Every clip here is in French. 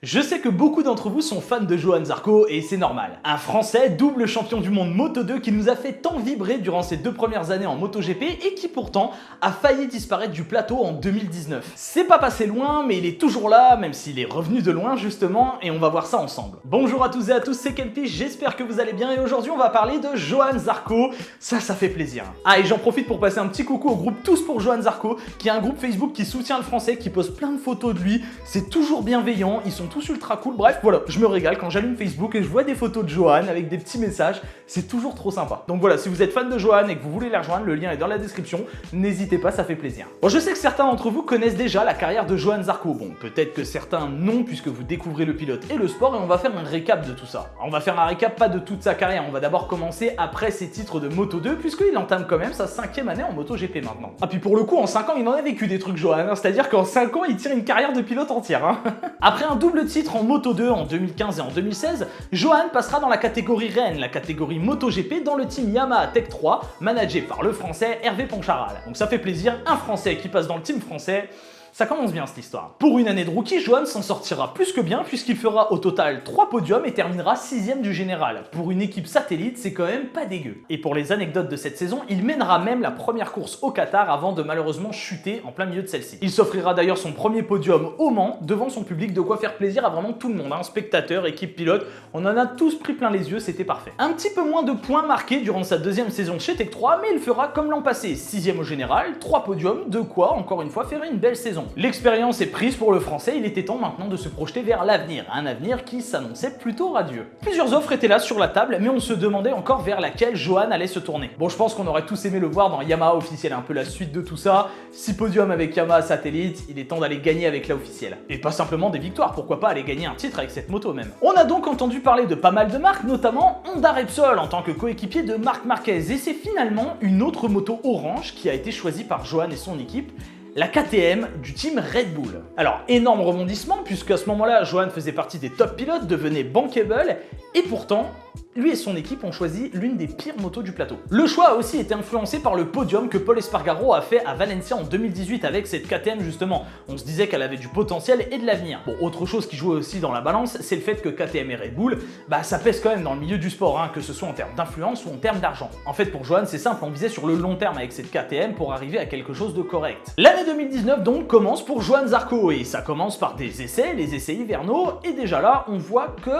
Je sais que beaucoup d'entre vous sont fans de Johann Zarco et c'est normal. Un Français, double champion du monde Moto2 qui nous a fait tant vibrer durant ses 2 premières années en MotoGP et qui pourtant a failli disparaître du plateau en 2019. C'est pas passé loin mais il est toujours là, même s'il est revenu de loin justement, et on va voir ça ensemble. Bonjour à tous et à tous, c'est Kenpi, j'espère que vous allez bien et aujourd'hui on va parler de Johann Zarco. Ça fait plaisir. Ah, et j'en profite pour passer un petit coucou au groupe Tous pour Johann Zarco, qui est un groupe Facebook qui soutient le français, qui poste plein de photos de lui, c'est toujours bienveillant, ils sont tous ultra cool. Bref, voilà, je me régale quand j'allume Facebook et je vois des photos de Johann avec des petits messages, c'est toujours trop sympa. Donc voilà, si vous êtes fan de Johann et que vous voulez les rejoindre, le lien est dans la description, n'hésitez pas, ça fait plaisir. Bon, je sais que certains d'entre vous connaissent déjà la carrière de Johann Zarco. Bon, peut-être que certains non, puisque vous découvrez le pilote et le sport, et on va faire un récap de tout ça. On va faire un récap pas de toute sa carrière, on va d'abord commencer après ses titres de Moto2, puisqu'il entame quand même sa 5e année en MotoGP maintenant. Ah, puis pour le coup, en 5 ans, il en a vécu des trucs, Johann, hein, c'est-à-dire qu'en 5 ans, il tire une carrière de pilote entière. Hein. Après un double titre en Moto2 en 2015 et en 2016, Johann passera dans la catégorie Rennes, la catégorie MotoGP, dans le team Yamaha Tech 3, managé par le français Hervé Poncharal. Donc ça fait plaisir, un français qui passe dans le team français. Ça commence bien cette histoire. Pour une année de rookie, Johann s'en sortira plus que bien puisqu'il fera au total 3 podiums et terminera 6ème du général. Pour une équipe satellite, c'est quand même pas dégueu. Et pour les anecdotes de cette saison, il mènera même la première course au Qatar avant de malheureusement chuter en plein milieu de celle-ci. Il s'offrira d'ailleurs son premier podium au Mans devant son public, de quoi faire plaisir à vraiment tout le monde, hein, spectateurs, équipe pilote, on en a tous pris plein les yeux, c'était parfait. Un petit peu moins de points marqués durant sa 2e saison chez Tech 3, mais il fera comme l'an passé, 6ème au général, 3 podiums, de quoi encore une fois faire une belle saison. L'expérience est prise pour le français, il était temps maintenant de se projeter vers l'avenir, un avenir qui s'annonçait plutôt radieux. Plusieurs offres étaient là sur la table, mais on se demandait encore vers laquelle Johann allait se tourner. Bon, je pense qu'on aurait tous aimé le voir dans Yamaha officiel, un peu la suite de tout ça. 6 podiums avec Yamaha satellite, il est temps d'aller gagner avec la officielle. Et pas simplement des victoires, pourquoi pas aller gagner un titre avec cette moto même. On a donc entendu parler de pas mal de marques, notamment Honda Repsol en tant que coéquipier de Marc Marquez, et c'est finalement une autre moto orange qui a été choisie par Johann et son équipe, la KTM du team Red Bull. Alors, énorme rebondissement, puisque à ce moment-là, Johann faisait partie des top pilotes, devenait bankable, et pourtant, lui et son équipe ont choisi l'une des pires motos du plateau. Le choix a aussi été influencé par le podium que Pol Espargaro a fait à Valencia en 2018 avec cette KTM justement. On se disait qu'elle avait du potentiel et de l'avenir. Bon, autre chose qui jouait aussi dans la balance, c'est le fait que KTM et Red Bull, ça pèse quand même dans le milieu du sport, hein, que ce soit en termes d'influence ou en termes d'argent. En fait, pour Johann, c'est simple, on visait sur le long terme avec cette KTM pour arriver à quelque chose de correct. L'année 2019 donc commence pour Johann Zarco, et ça commence par des essais, les essais hivernaux, et déjà là, on voit que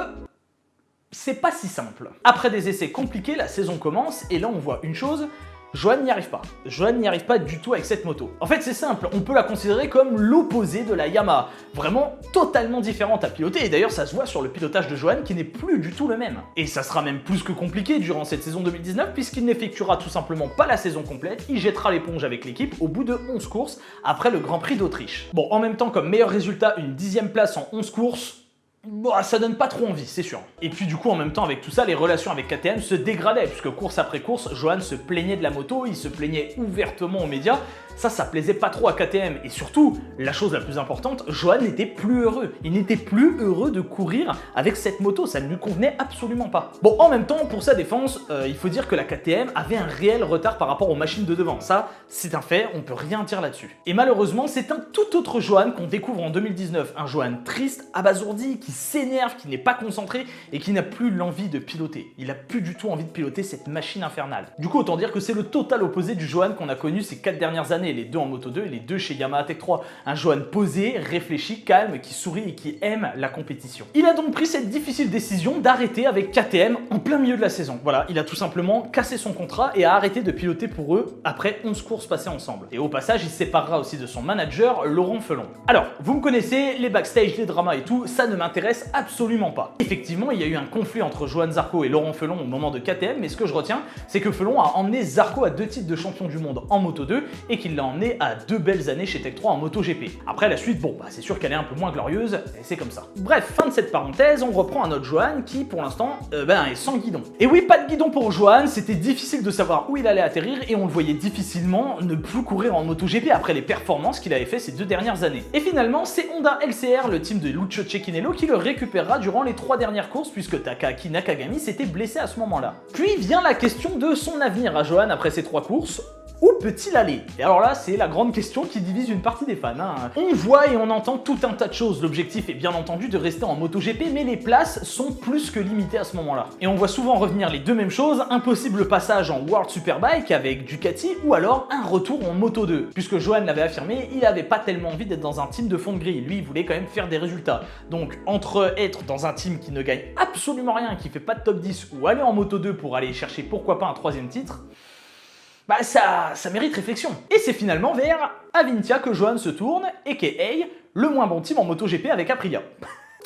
c'est pas si simple. Après des essais compliqués, la saison commence et là on voit une chose, Johann n'y arrive pas. Johann n'y arrive pas du tout avec cette moto. En fait c'est simple, on peut la considérer comme l'opposé de la Yamaha. Vraiment totalement différente à piloter, et d'ailleurs ça se voit sur le pilotage de Johann qui n'est plus du tout le même. Et ça sera même plus que compliqué durant cette saison 2019 puisqu'il n'effectuera tout simplement pas la saison complète, il jettera l'éponge avec l'équipe au bout de 11 courses après le Grand Prix d'Autriche. Bon, en même temps comme meilleur résultat, une 10e place en 11 courses, bon, ça donne pas trop envie, c'est sûr. Et puis du coup, en même temps, avec tout ça, les relations avec KTM se dégradaient, puisque course après course, Johann se plaignait de la moto, il se plaignait ouvertement aux médias. Ça plaisait pas trop à KTM. Et surtout, la chose la plus importante, Johann n'était plus heureux. Il n'était plus heureux de courir avec cette moto, ça ne lui convenait absolument pas. Bon, en même temps, pour sa défense, il faut dire que la KTM avait un réel retard par rapport aux machines de devant. Ça, c'est un fait, on peut rien dire là-dessus. Et malheureusement, c'est un tout autre Johann qu'on découvre en 2019. Un Johann triste, abasourdi, qui s'énerve, qui n'est pas concentré et qui n'a plus l'envie de piloter. Il a plus du tout envie de piloter cette machine infernale. Du coup, autant dire que c'est le total opposé du Johann qu'on a connu ces 4 dernières années, les 2 en Moto2 et les 2 chez Yamaha Tech 3. Un Johann posé, réfléchi, calme, qui sourit et qui aime la compétition. Il a donc pris cette difficile décision d'arrêter avec KTM en plein milieu de la saison. Voilà, il a tout simplement cassé son contrat et a arrêté de piloter pour eux après 11 courses passées ensemble. Et au passage, il se séparera aussi de son manager, Laurent Felon. Alors, vous me connaissez, les backstage, les dramas et tout, ça ne m'intéresse absolument pas. Effectivement, il y a eu un conflit entre Johann Zarco et Laurent Felon au moment de KTM, mais ce que je retiens, c'est que Felon a emmené Zarco à 2 titres de champion du monde en Moto2 et qu'il l'a emmené à 2 belles années chez Tech 3 en MotoGP. Après la suite, bon, c'est sûr qu'elle est un peu moins glorieuse, et c'est comme ça. Bref, fin de cette parenthèse, on reprend un autre Johann qui, pour l'instant, est sans guidon. Et oui, pas de guidon pour Johann, c'était difficile de savoir où il allait atterrir et on le voyait difficilement ne plus courir en MotoGP après les performances qu'il avait fait ces 2 dernières années. Et finalement, c'est Honda LCR, le team de Lucio Cecchinello, qui le récupérera durant les 3 dernières courses puisque Takaaki Nakagami s'était blessé à ce moment-là. Puis vient la question de son avenir à Johann après ces 3 courses. Où peut-il aller? Et alors là, c'est la grande question qui divise une partie des fans. On voit et on entend tout un tas de choses. L'objectif est bien entendu de rester en MotoGP, mais les places sont plus que limitées à ce moment-là. Et on voit souvent revenir les deux mêmes choses, un possible passage en World Superbike avec Ducati, ou alors un retour en Moto2. Puisque Johan l'avait affirmé, il n'avait pas tellement envie d'être dans un team de fond de grille. Lui, il voulait quand même faire des résultats. Donc, entre être dans un team qui ne gagne absolument rien, qui fait pas de top 10, ou aller en Moto2 pour aller chercher pourquoi pas un troisième titre, bah ça mérite réflexion. Et c'est finalement vers Avintia que Johan se tourne, a.k.a. le moins bon team en MotoGP avec Aprilia.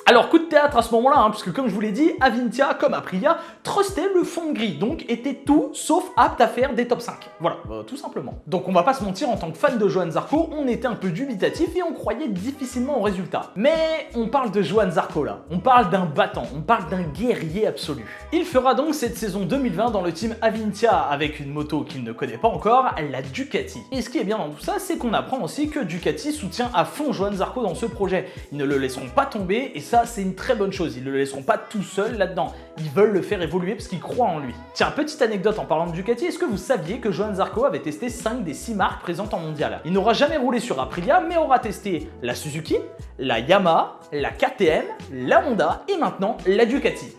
Alors, coup de théâtre à ce moment-là, puisque comme je vous l'ai dit, Avintia, comme Aprilia, trustait le fond de grille, donc était tout sauf apte à faire des top 5. Voilà, tout simplement. Donc on va pas se mentir, en tant que fan de Johan Zarco, on était un peu dubitatif et on croyait difficilement au résultat. Mais on parle de Johan Zarco là, on parle d'un battant, on parle d'un guerrier absolu. Il fera donc cette saison 2020 dans le team Avintia avec une moto qu'il ne connaît pas encore, la Ducati. Et ce qui est bien dans tout ça, c'est qu'on apprend aussi que Ducati soutient à fond Johan Zarco dans ce projet. Ils ne le laisseront pas tomber et ça, c'est une très bonne chose. Ils ne le laisseront pas tout seul là-dedans. Ils veulent le faire évoluer parce qu'ils croient en lui. Tiens, petite anecdote en parlant de Ducati, est-ce que vous saviez que Johan Zarco avait testé 5 des 6 marques présentes en mondial? Il n'aura jamais roulé sur Aprilia, mais aura testé la Suzuki, la Yamaha, la KTM, la Honda et maintenant la Ducati.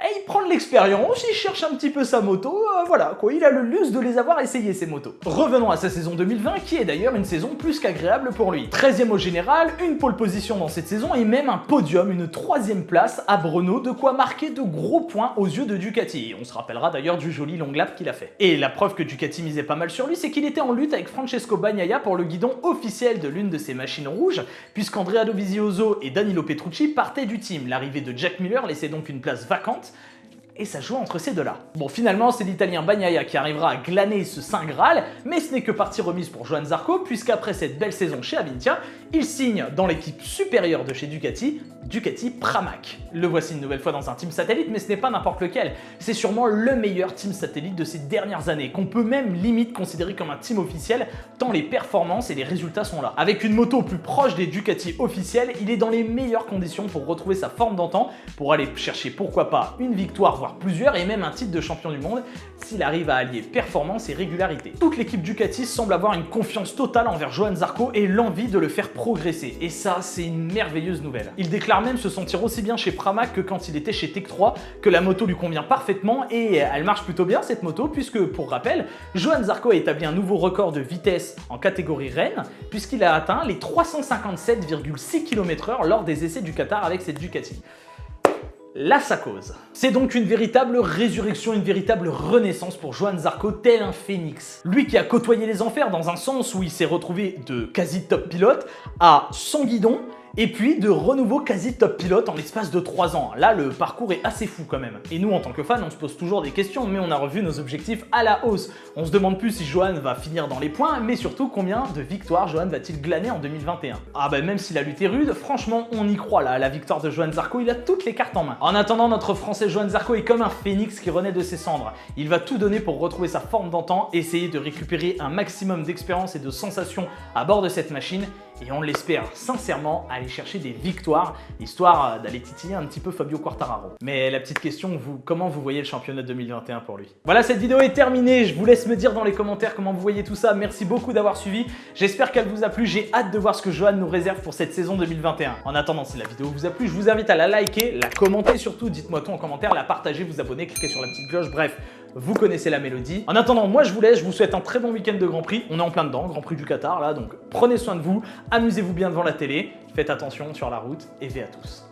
Et il prend de l'expérience, il cherche un petit peu sa moto, voilà quoi, il a le luxe de les avoir essayées ces motos. Revenons à sa saison 2020 qui est d'ailleurs une saison plus qu'agréable pour lui. 13e au général, une pole position dans cette saison et même un podium, une 3e place à Brno, de quoi marquer de gros points aux yeux de Ducati. Et on se rappellera d'ailleurs du joli long lap qu'il a fait. Et la preuve que Ducati misait pas mal sur lui, c'est qu'il était en lutte avec Francesco Bagnaia pour le guidon officiel de l'une de ses machines rouges, puisqu'Andrea Dovizioso et Danilo Petrucci partaient du team. L'arrivée de Jack Miller laissait donc une place vacante, et ça joue entre ces deux-là. Bon, finalement, c'est l'Italien Bagnaia qui arrivera à glaner ce Saint Graal, mais ce n'est que partie remise pour Johan Zarco, puisqu'après cette belle saison chez Avintia, il signe dans l'équipe supérieure de chez Ducati, Ducati Pramac. Le voici une nouvelle fois dans un team satellite, mais ce n'est pas n'importe lequel. C'est sûrement le meilleur team satellite de ces dernières années, qu'on peut même limite considérer comme un team officiel, tant les performances et les résultats sont là. Avec une moto plus proche des Ducati officiels, il est dans les meilleures conditions pour retrouver sa forme d'antan, pour aller chercher pourquoi pas une victoire, voire plusieurs, et même un titre de champion du monde, s'il arrive à allier performance et régularité. Toute l'équipe Ducati semble avoir une confiance totale envers Johan Zarco et l'envie de le faire progresser. Et ça, c'est une merveilleuse nouvelle. Il déclare même se sentir aussi bien chez Pramac que quand il était chez Tech 3, que la moto lui convient parfaitement et elle marche plutôt bien cette moto, puisque pour rappel, Johan Zarco a établi un nouveau record de vitesse en catégorie Rennes, puisqu'il a atteint les 357,6 km/h lors des essais du Qatar avec cette Ducati. Là, ça cause. C'est donc une véritable résurrection, une véritable renaissance pour Johan Zarco, tel un phénix. Lui qui a côtoyé les enfers dans un sens où il s'est retrouvé de quasi top pilote à sans guidon, et puis de renouveau quasi top pilote en l'espace de 3 ans. Là, le parcours est assez fou quand même. Et nous, en tant que fans, on se pose toujours des questions, mais on a revu nos objectifs à la hausse. On se demande plus si Johan va finir dans les points, mais surtout combien de victoires Johan va-t-il glaner en 2021. Ah bah même si la lutte est rude, franchement, on y croit là. La victoire de Johan Zarco, il a toutes les cartes en main. En attendant, notre Français Johan Zarco est comme un phénix qui renaît de ses cendres. Il va tout donner pour retrouver sa forme d'antan, essayer de récupérer un maximum d'expérience et de sensations à bord de cette machine, et on l'espère sincèrement aller chercher des victoires, histoire d'aller titiller un petit peu Fabio Quartararo. Mais la petite question, comment vous voyez le championnat 2021 pour lui? Voilà, cette vidéo est terminée, je vous laisse me dire dans les commentaires comment vous voyez tout ça. Merci beaucoup d'avoir suivi, j'espère qu'elle vous a plu, j'ai hâte de voir ce que Johan nous réserve pour cette saison 2021. En attendant, si la vidéo vous a plu, je vous invite à la liker, la commenter surtout, dites-moi tout en commentaire, la partager, vous abonner, cliquez sur la petite cloche, bref, vous connaissez la mélodie. En attendant, moi je vous laisse, je vous souhaite un très bon week-end de Grand Prix. On est en plein dedans, Grand Prix du Qatar là, donc prenez soin de vous, amusez-vous bien devant la télé, faites attention sur la route et V à tous.